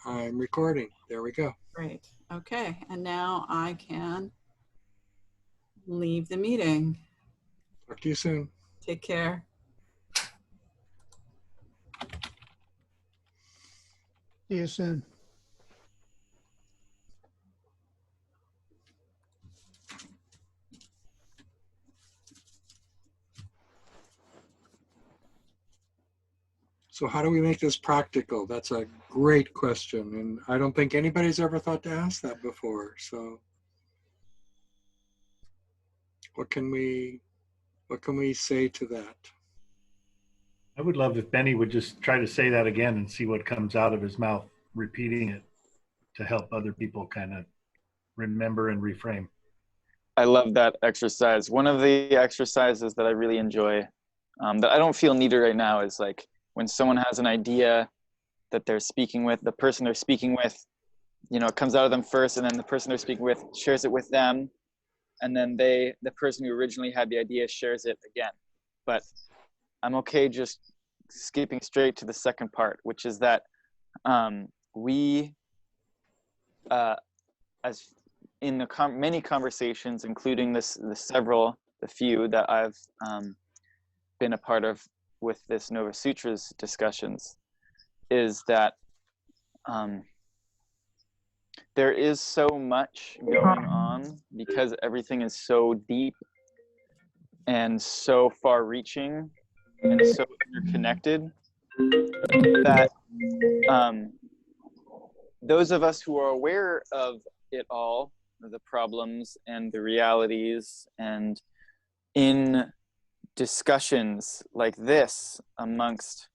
I'm recording. There we go. Great. Okay. And now I can leave the meeting. Talk to you soon. Take care. See you soon. So how do we make this practical? That's a great question. And I don't think anybody's ever thought to ask that before. So what can we say to that? I would love if Benny would just try to say that again and see what comes out of his mouth, repeating it to help other people kind of remember and reframe. I love that exercise. One of the exercises that I really enjoy, that I don't feel needed right now, is like when someone has an idea that they're speaking with, the person they're speaking with, you know, it comes out of them first, and then the person they're speaking with shares it with them, and then the person who originally had the idea shares it again. But I'm okay just skipping straight to the second part, which is that we, as in the many conversations, including the few that I've been a part of with this Novasutras discussions, is that there is so much going on because everything is so deep and so far-reaching and so interconnected that those of us who are aware of it all, the problems and the realities, and in discussions like this amongst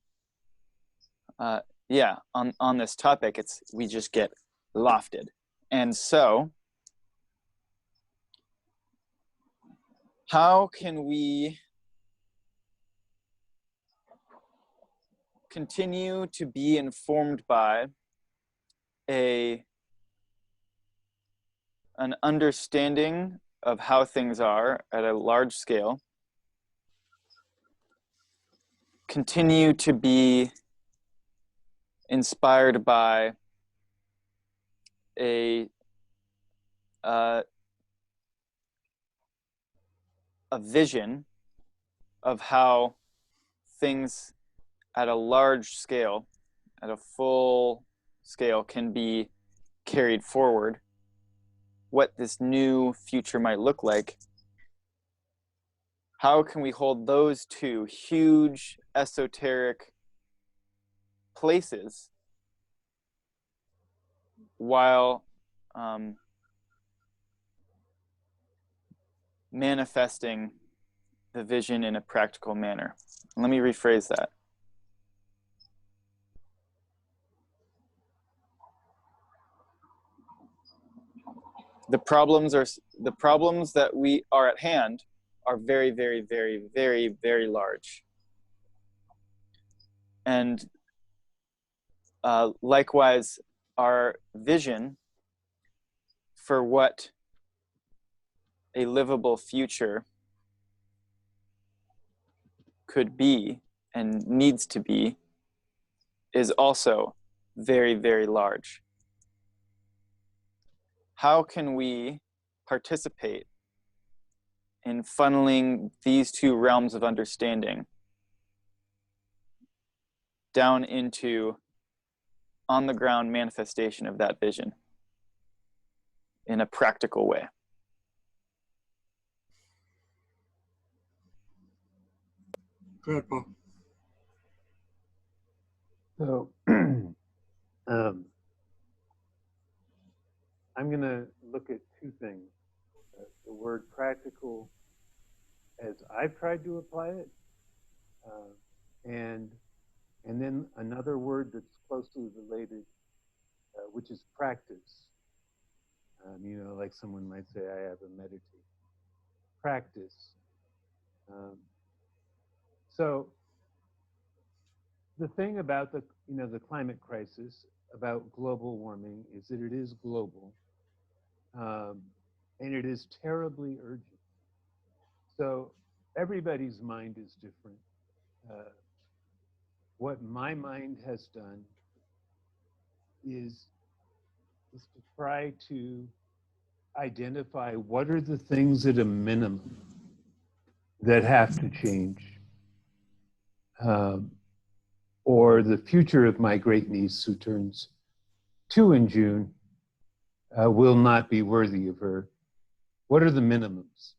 on this topic, we just get lofted. And so how can we continue to be informed by an understanding of how things are at a large scale, continue to be inspired by a vision of how things at a large scale, at a full scale, can be carried forward, what this new future might look like? How can we hold those two huge esoteric places while manifesting the vision in a practical manner? Let me rephrase that. The problems that we are at hand are very, very, very, very, very large. And likewise, our vision for what a livable future could be and needs to be is also very, very large. How can we participate in funneling these two realms of understanding down into on-the-ground manifestation of that vision in a practical way? Go ahead, Paul. So I'm going to look at two things. The word practical as I've tried to apply it, and then another word that's closely related, which is practice. You know, like someone might say, I have a meditate. Practice. So the thing about the climate crisis, about global warming, is that it is global, and it is terribly urgent. So everybody's mind is different. What my mind has done is to try to identify what are the things at a minimum that have to change, or the future of my great niece, who turns 2 in June, will not be worthy of her. What are the minimums?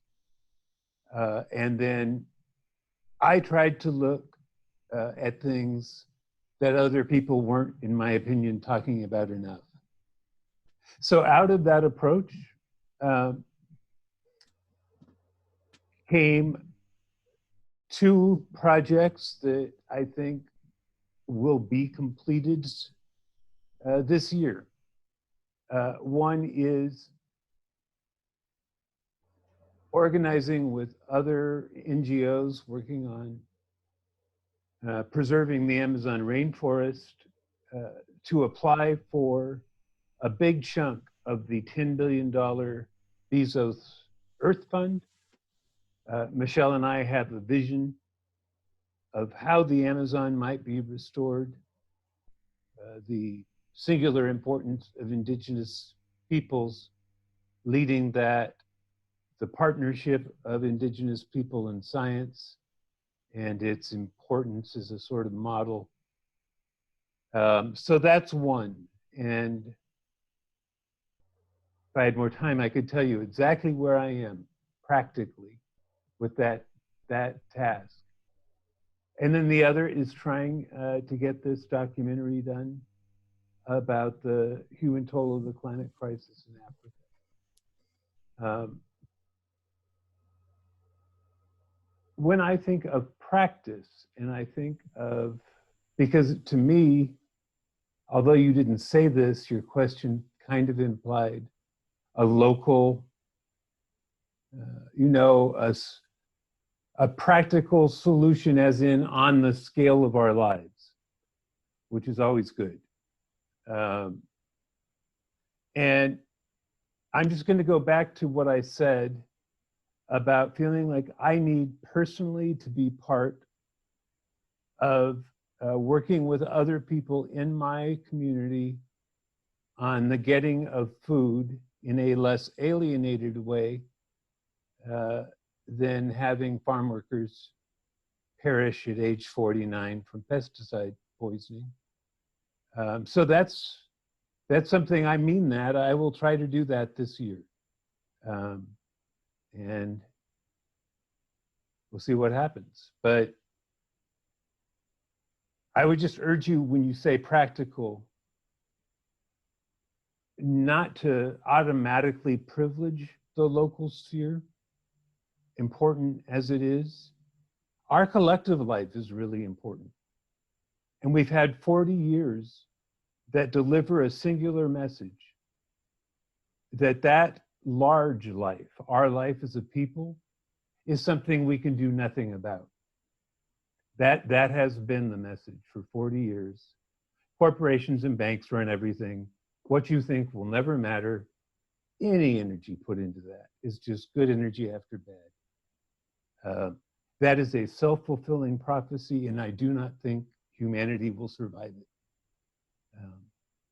And then I tried to look at things that other people weren't, in my opinion, talking about enough. So out of that approach came 2 projects that I think will be completed this year. One is organizing with other NGOs working on preserving the Amazon rainforest to apply for a big chunk of the $10 billion Bezos Earth Fund. Michelle and I have a vision of how the Amazon might be restored, the singular importance of indigenous peoples leading that, the partnership of indigenous people in science, and its importance as a sort of model. So that's one. And if I had more time, I could tell you exactly where I am practically with that task. And then the other is trying to get this documentary done about the human toll of the climate crisis in Africa. When I think of practice, and I think of, because to me, although you didn't say this, your question kind of implied a local, a practical solution as in on the scale of our lives, which is always good. And I'm just going to go back to what I said about feeling like I need personally to be part of working with other people in my community on the getting of food in a less alienated way than having farm workers perish at age 49 from pesticide poisoning. So that's something, I mean that. I will try to do that this year. And we'll see what happens. But I would just urge you, when you say practical, not to automatically privilege the local sphere, important as it is. Our collective life is really important. And we've had 40 years that deliver a singular message, that large life, our life as a people, is something we can do nothing about. That has been the message for 40 years. Corporations and banks run everything. What you think will never matter. Any energy put into that is just good energy after bad. That is a self-fulfilling prophecy, and I do not think humanity will survive it.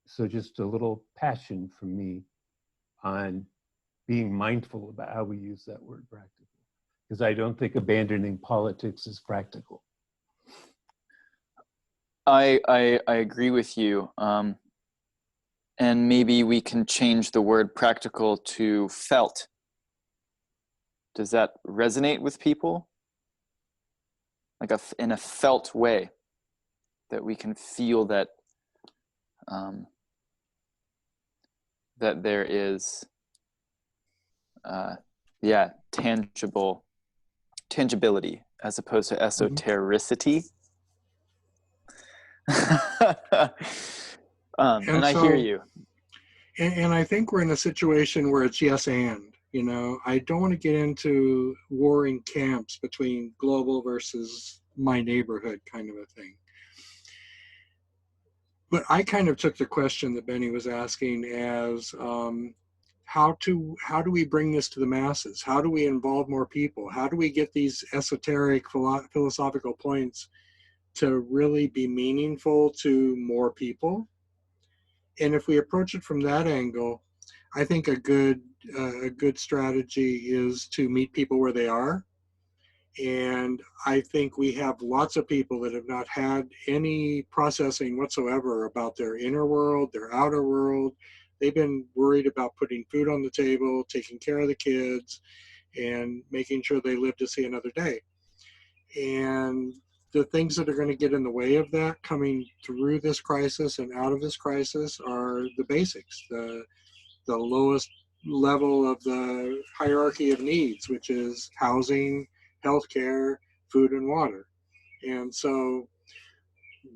So just a little passion from me on being mindful about how we use that word practical, because I don't think abandoning politics is practical. I agree with you. And maybe we can change the word practical to felt. Does that resonate with people? Like in a felt way, that we can feel that that there is tangibility as opposed to esotericity. And I hear you. And I think we're in a situation where it's yes and. I don't want to get into warring camps between global versus my neighborhood kind of a thing. But I kind of took the question that Benny was asking as how do we bring this to the masses? How do we involve more people? How do we get these esoteric philosophical points to really be meaningful to more people? And if we approach it from that angle, I think a good strategy is to meet people where they are. And I think we have lots of people that have not had any processing whatsoever about their inner world, their outer world. They've been worried about putting food on the table, taking care of the kids, and making sure they live to see another day. And the things that are going to get in the way of that coming through this crisis and out of this crisis are the basics, the lowest level of the hierarchy of needs, which is housing, healthcare, food, and water. And so,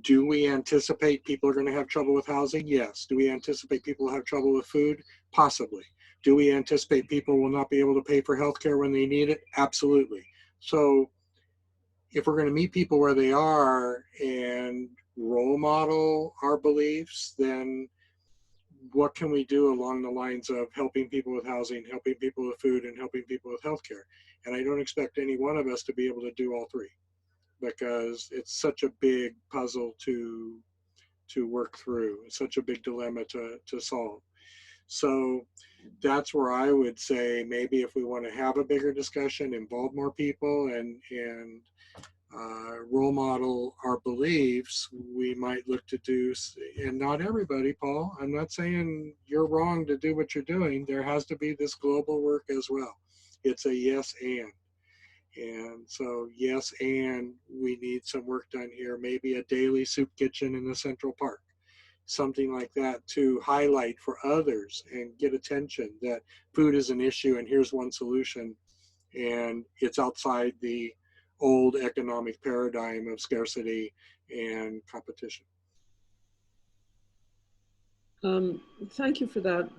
do we anticipate people are going to have trouble with housing? Yes. Do we anticipate people will have trouble with food? Possibly. Do we anticipate people will not be able to pay for healthcare when they need it? Absolutely. So, if we're going to meet people where they are and role model our beliefs, then what can we do along the lines of helping people with housing, helping people with food, and helping people with healthcare? And I don't expect any one of us to be able to do all three, because it's such a big puzzle to work through. It's such a big dilemma to solve. So that's where I would say maybe if we want to have a bigger discussion, involve more people, and role model our beliefs, we might look to do, and not everybody, Paul, I'm not saying you're wrong to do what you're doing. There has to be this global work as well. It's a yes and so yes, and we need some work done here, maybe a daily soup kitchen in the Central Park, something like that, to highlight for others and get attention that food is an issue and here's one solution, and it's outside the old economic paradigm of scarcity and competition. Thank you for that.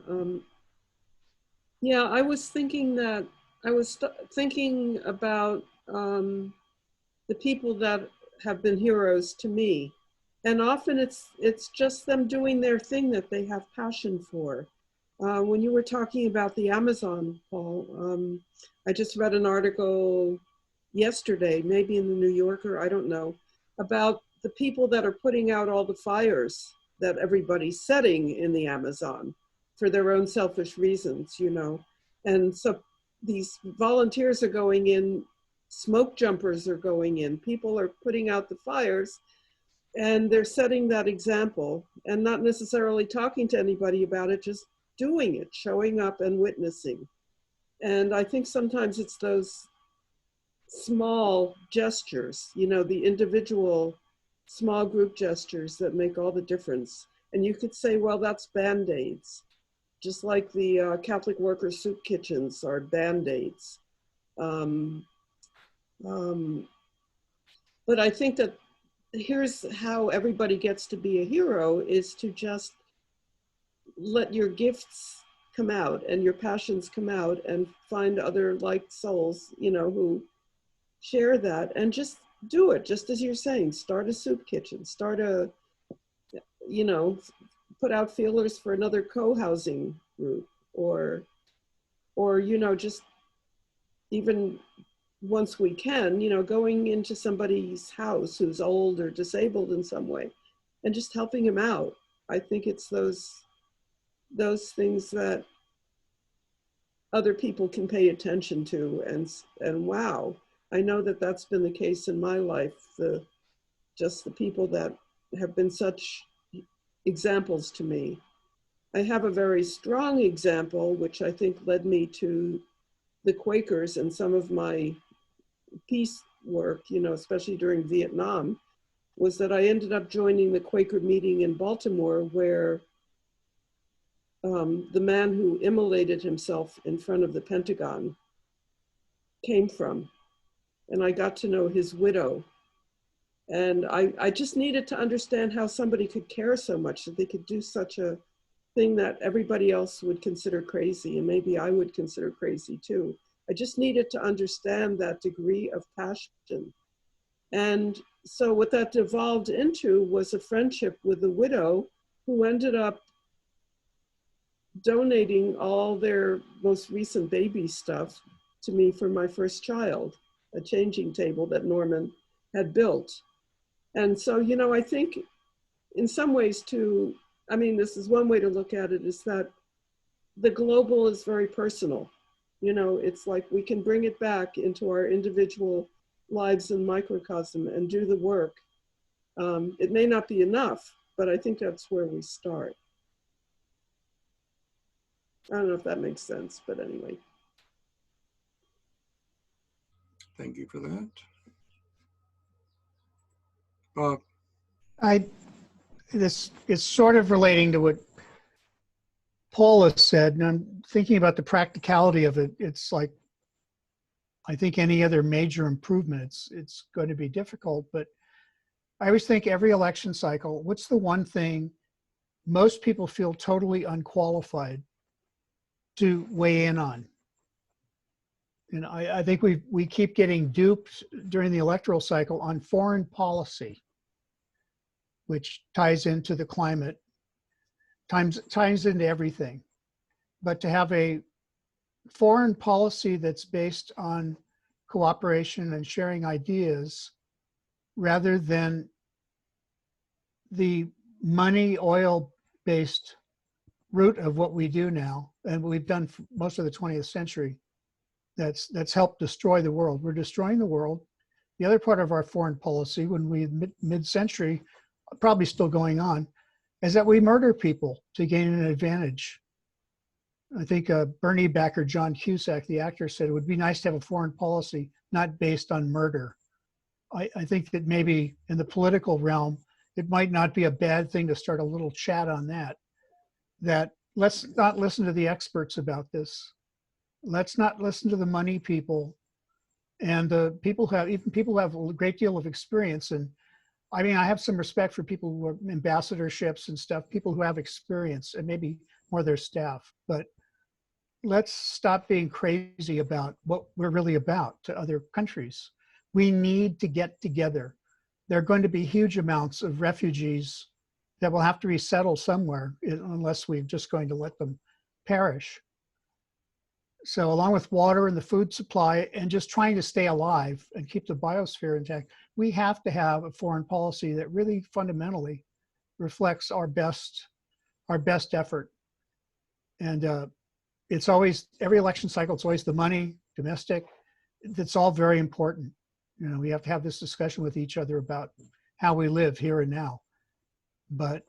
Yeah, I was thinking that, I was thinking about the people that have been heroes to me. And often it's just them doing their thing that they have passion for. When you were talking about the Amazon, Paul, I just read an article yesterday, maybe in the New Yorker, I don't know, about the people that are putting out all the fires that everybody's setting in the Amazon for their own selfish reasons, you know. And so these volunteers are going in, smoke jumpers are going in, people are putting out the fires, and they're setting that example and not necessarily talking to anybody about it, just doing it, showing up and witnessing. And I think sometimes it's those small gestures, you know, the individual small group gestures that make all the difference. And you could say, well, that's Band-Aids, just like the Catholic worker soup kitchens are Band-Aids. But I think that here's how everybody gets to be a hero, is to just let your gifts come out and your passions come out and find other like souls, you know, who share that, and just do it. Just as you're saying, start a soup kitchen, start a, you know, put out feelers for another co-housing group, or, you know, just even once we can, you know, going into somebody's house who's old or disabled in some way and just helping him out. I think it's those things that other people can pay attention to, and wow, I know that that's been the case in my life. Just the people that have been such examples to me. I have a very strong example, which I think led me to the Quakers and some of my peace work, you know, especially during Vietnam, was that I ended up joining the Quaker meeting in Baltimore, where the man who immolated himself in front of the Pentagon came from. And I got to know his widow. And I just needed to understand how somebody could care so much that they could do such a thing that everybody else would consider crazy, and maybe I would consider crazy too. I just needed to understand that degree of passion. And so what that devolved into was a friendship with the widow, who ended up donating all their most recent baby stuff to me for my first child, a changing table that Norman had built. And so, you know, I think in some ways to I mean, this is one way to look at it, is that the global is very personal. You know, it's like we can bring it back into our individual lives in microcosm and do the work. It may not be enough, but I think that's where we start. I don't know if that makes sense, but anyway. Thank you for that. Bob? This is sort of relating to what Paula said, and I'm thinking about the practicality of it. It's like, I think any other major improvement, it's going to be difficult, but I always think every election cycle, what's the one thing most people feel totally unqualified to weigh in on? And I think we keep getting duped during the electoral cycle on foreign policy, which ties into the climate, ties into everything. But to have a foreign policy that's based on cooperation and sharing ideas rather than the money, oil-based route of what we do now, and what we've done for most of the 20th century, that's helped destroy the world. We're destroying the world. The other part of our foreign policy, when we mid-century, probably still going on, is that we murder people to gain an advantage. I think Bernie backer John Cusack, the actor, said it would be nice to have a foreign policy not based on murder. I think that maybe in the political realm, it might not be a bad thing to start a little chat on that. That let's not listen to the experts about this. Let's not listen to the money people and people who have, even people who have a great deal of experience. And I mean, I have some respect for people who are ambassadorships and stuff, people who have experience, and maybe more their staff. But let's stop being crazy about what we're really about to other countries. We need to get together. There are going to be huge amounts of refugees that will have to resettle somewhere unless we're just going to let them perish. So along with water and the food supply and just trying to stay alive and keep the biosphere intact, we have to have a foreign policy that really fundamentally reflects our best effort. And it's always, every election cycle, it's always the money, domestic, it's all very important. You know, we have to have this discussion with each other about how we live here and now. But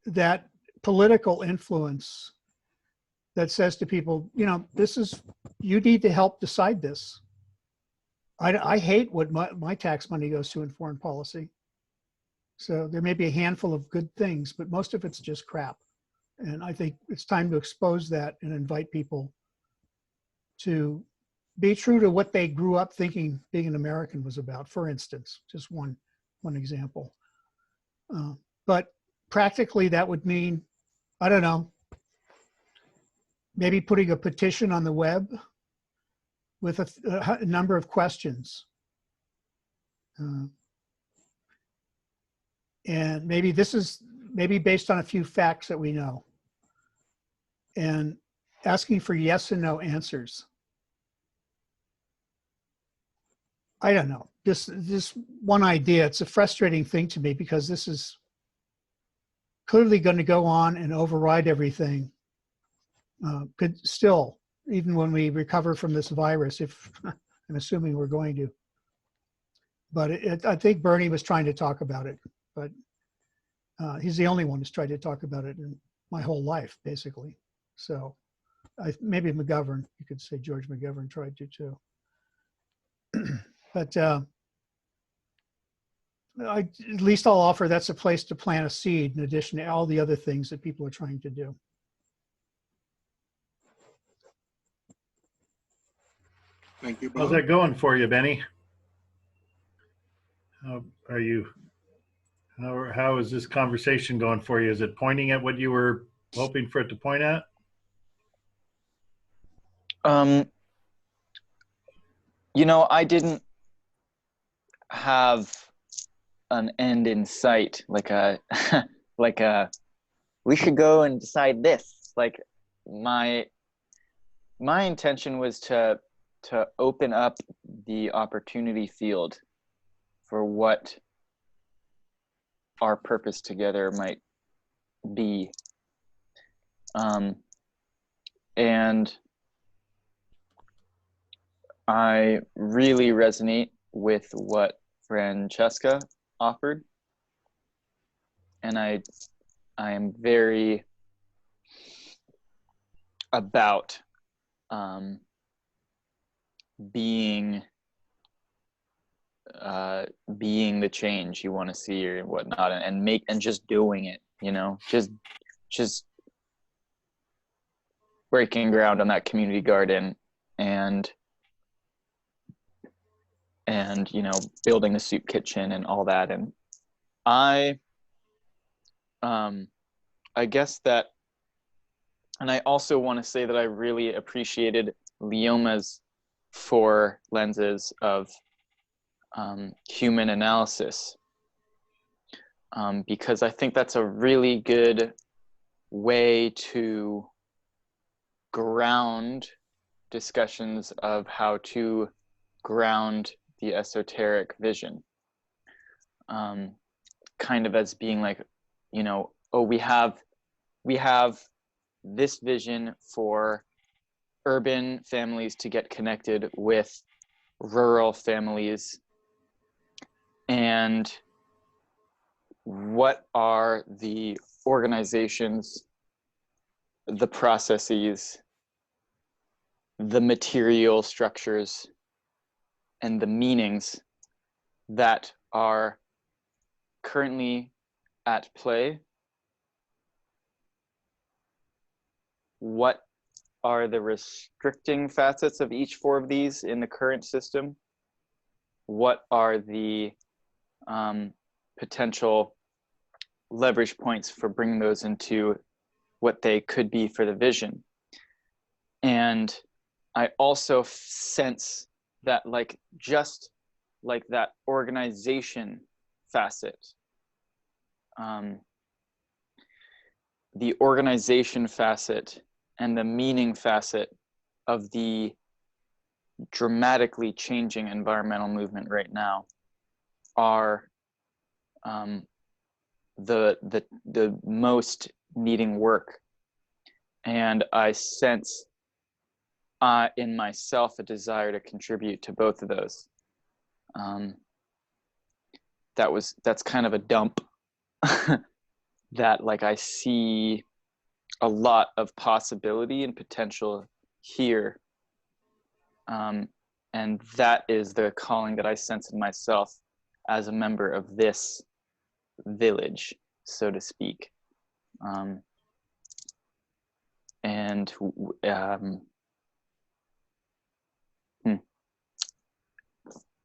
that political influence that says to people, you know, this is, you need to help decide this. I hate what my tax money goes to in foreign policy. So there may be a handful of good things, but most of it's just crap. And I think it's time to expose that and invite people to be true to what they grew up thinking being an American was about, for instance, just one example. But practically that would mean, I don't know, maybe putting a petition on the web with a number of questions. And maybe this is based on a few facts that we know, and asking for yes and no answers. I don't know, this one idea, it's a frustrating thing to me because this is clearly going to go on and override everything. Could still, even when we recover from this virus, if I'm assuming we're going to. But I think Bernie was trying to talk about it, but he's the only one who's tried to talk about it in my whole life, basically. So maybe McGovern, you could say George McGovern tried to too. But at least I'll offer that's a place to plant a seed in addition to all the other things that people are trying to do. Thank you, Bob. How's that going for you, Benny? How are you? How is this conversation going for you? Is it pointing at what you were hoping for it to point at? You know, I didn't have an end in sight, like a we should go and decide this. Like my intention was to open up the opportunity field for what our purpose together be. And I really resonate with what Francesca offered. And I am very about being the change you want to see or whatnot, and just doing it, you know, just breaking ground on that community garden and you know, building the soup kitchen and all that. And I guess that, and I also want to say that I really appreciated Leoma's 4 lenses of human analysis, because I think that's a really good way to ground discussions of how to ground the esoteric vision, kind of as being like, you know, oh, we have this vision for urban families to get connected with rural families, and what are the organizations, the processes, the material structures, and the meanings that are currently at play? What are the restricting facets of each 4 of these in the current system? What are the potential leverage points for bringing those into what they could be for the vision? And I also sense that, like, just like that organization facet, the organization facet and the meaning facet of the dramatically changing environmental movement right now are the most needing work. And I sense in myself a desire to contribute to both of those. That's kind of a dump that, like, I see a lot of possibility and potential here. And that is the calling that I sense in myself as a member of this village, so to speak.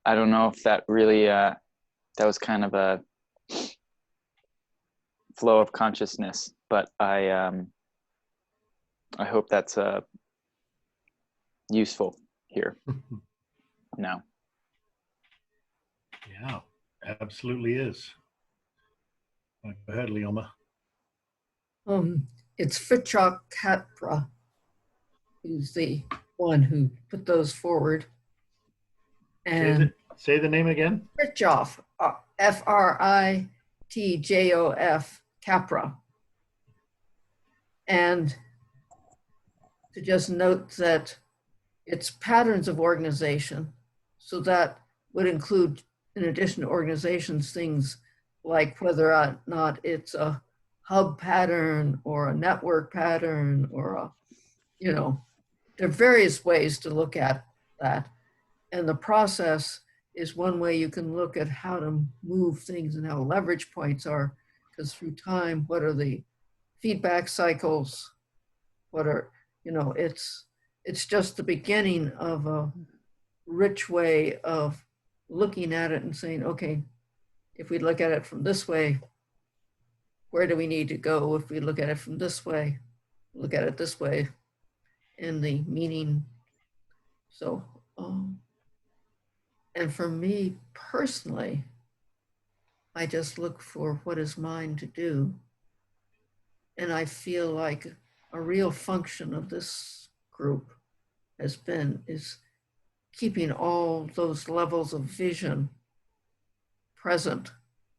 I don't know if that really, that was kind of a flow of consciousness, but I hope that's useful here now. Yeah, absolutely is. Go ahead, Leoma. It's Fritjof Capra who's the one who put those forward. And Say the name again. Fritjof, Fritjof, Capra. And to just note that it's patterns of organization. So that would include, in addition to organizations, things like whether or not it's a hub pattern or a network pattern or a, you know, there are various ways to look at that. And the process is one way you can look at how to move things and how leverage points are, because through time, what are the feedback cycles? What are, you know, it's just the beginning of a rich way of looking at it and saying, okay, if we look at it from this way, where do we need to go? If we look at it from this way, look at it this way, and the meaning. So, and for me personally, I just look for what is mine to do. And I feel like a real function of this group is keeping all those levels of vision present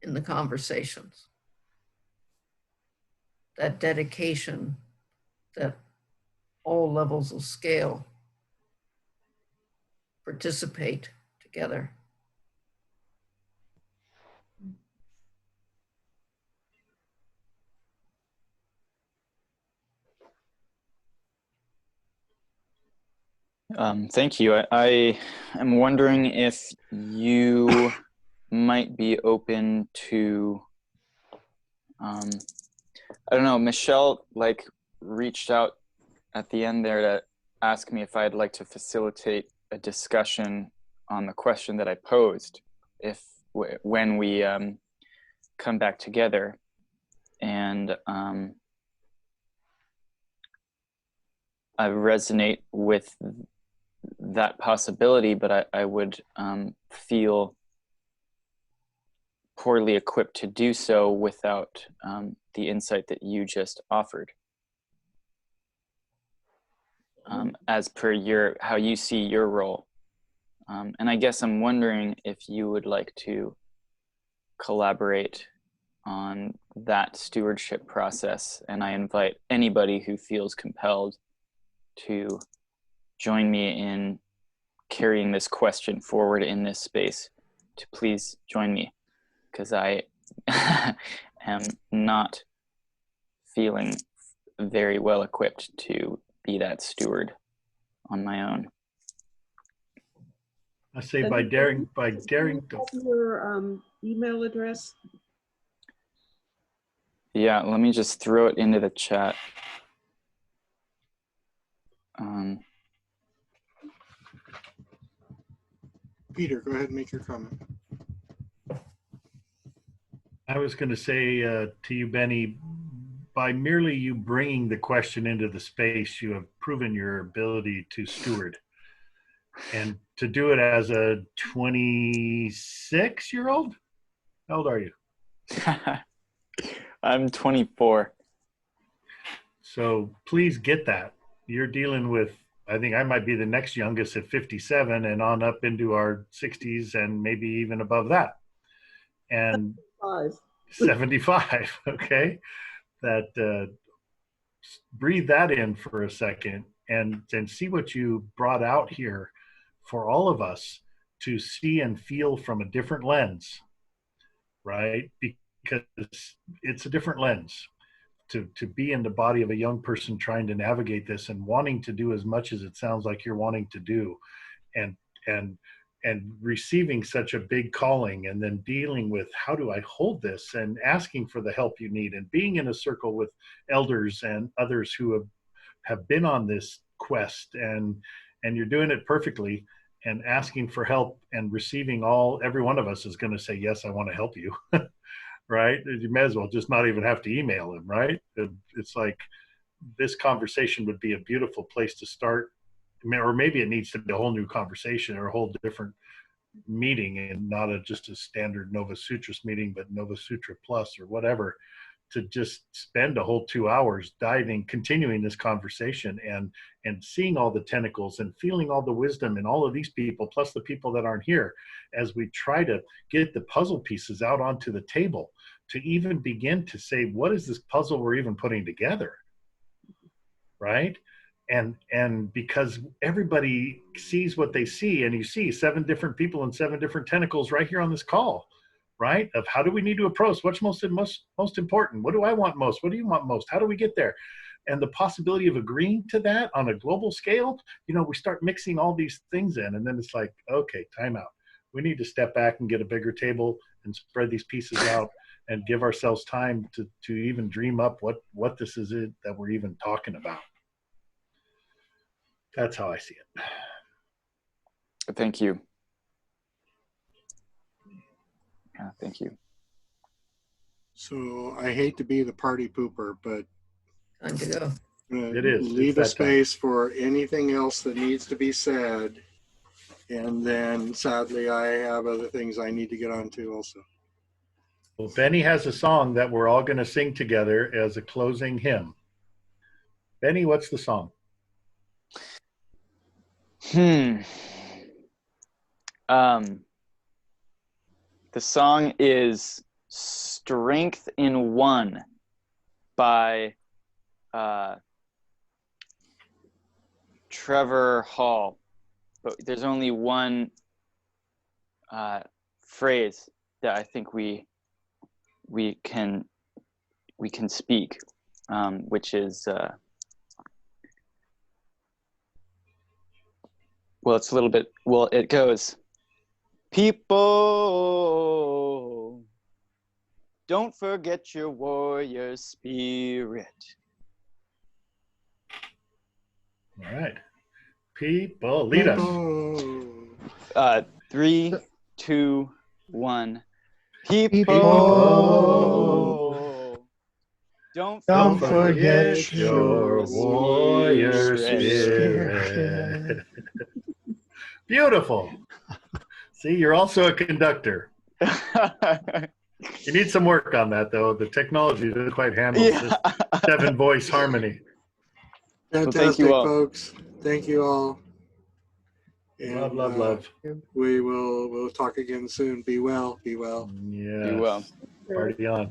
in the conversations. that dedication, that all levels of scale participate together. Thank you. I am wondering if you might be open to, I don't know, Michelle like reached out at the end there to ask me if I'd like to facilitate a discussion on the question that I posed when we come back together. And I resonate with that possibility, but I would feel poorly equipped to do so without the insight that you just offered. As per how you see your role. And I guess I'm wondering if you would like to collaborate on that stewardship process. And I invite anybody who feels compelled to join me in carrying this question forward in this space to please join me, because I am not feeling very well equipped to be that steward on my own. I say by daring Your email address. Yeah, let me just throw it into the chat. Peter, go ahead and make your comment. I was going to say to you, Benny, by merely you bringing the question into the space, you have proven your ability to steward. And to do it as a 26-year-old? How old are you? I'm 24. So please get that. You're dealing with, I think I might be the next youngest at 57 and on up into our 60s and maybe even above that. And 75, okay? That breathe that in for a second and see what you brought out here for all of us to see and feel from a different lens, right? Because it's a different lens to be in the body of a young person trying to navigate this and wanting to do as much as it sounds like you're wanting to do, and receiving such a big calling, and then dealing with how do I hold this, and asking for the help you need, and being in a circle with elders and others who have been on this quest, and you're doing it perfectly, and asking for help and receiving every one of us is going to say, yes, I want to help you. Right? You may as well just not even have to email him, right? It's like this conversation would be a beautiful place to start, or maybe it needs to be a whole new conversation or a whole different meeting, and not just a standard Novasutras meeting, but Novasutra Plus or whatever, to just spend a whole 2 hours continuing this conversation and seeing all the tentacles and feeling all the wisdom in all of these people, plus the people that aren't here, as we try to get the puzzle pieces out onto the table to even begin to say, what is this puzzle we're even putting together, right? And because everybody sees what they see, and you see 7 different people and 7 different tentacles right here on this call, right? Of how do we need to approach? What's most important? What do I want most? What do you want most? How do we get there? And the possibility of agreeing to that on a global scale, we start mixing all these things in, and then it's like, okay, time out. We need to step back and get a bigger table and spread these pieces out and give ourselves time to even dream up what this is that we're even talking about. That's how I see it. Thank you. Thank you. So I hate to be the party pooper, but Time to go. It is. Leave a space for anything else that needs to be said. And then sadly, I have other things I need to get onto also. Well, Benny has a song that we're all going to sing together as a closing hymn. Benny, what's the song? The song is Strength in One by Trevor Hall, but there's only one phrase that I think we can speak, which is well, it's a little bit, well, it goes, people, don't forget your warrior spirit. All right. People, lead us. 3, 2, 1. People, Don't don't forget forget your warrior spirit. Beautiful. See, you're also a conductor. You need some work on that, though. The technology doesn't quite handle this 7-voice harmony. Fantastic, thank you all. folks. Thank you all. Love, love, love. We'll talk again soon. Be well. Be well. Yes. Be well. Party on.